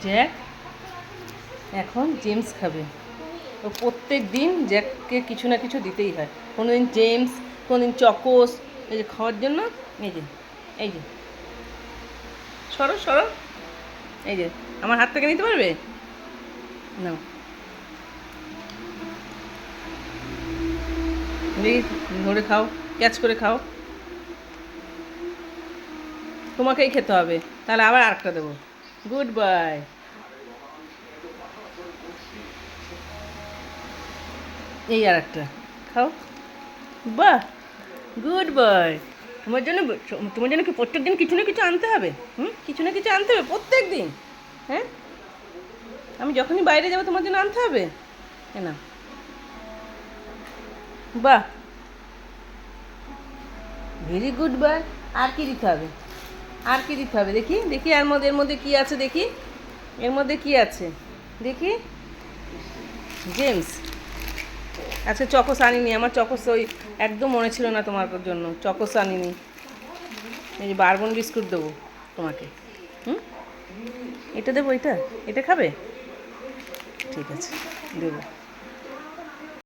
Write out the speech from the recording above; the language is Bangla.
জ্যাক এখন জেমস খাবে। তো প্রত্যেক দিন জ্যাককে কিছু না কিছু দিতেই হয়। কোনো দিন জেমস, কোনো দিন চকোস। এই যে খাওয়ার জন্য এই যে সরো সরো, এই যে আমার হাত থেকে নিতে পারবে না? দেখি ধরে খাও, ক্যাচ করে খাও। তোমাকেই খেতে হবে, তাহলে আবার আরেকটা দেবো। Good bye. এই আর একটা খাও। বাহ, গুড বয়। তোমার জন্য কি প্রত্যেক দিন কিছু না কিছু আনতে হবে? কিছু না কিছু আনতে হবে প্রত্যেক দিন? হ্যাঁ, আমি যখনই বাইরে যাবো তোমার জন্য আনতে হবে? না, বাহ, ভেরি গুড বয়। আর কি দিতে হবে? আর কি দিতে হবে দেখি, দেখি এর মধ্যে কি আছে দেখি। এর মধ্যে কি আছে দেখি? জেমস। আচ্ছা, চকোস আনিনি, আমার চকোস ওই একদম মনে ছিল না তোমার জন্য চকোস আনিনি। এই যে বারবন বিস্কুট দেবো তোমাকে। হুম, এটা দেবো, এটা এটা খাবে? ঠিক আছে, দেবো।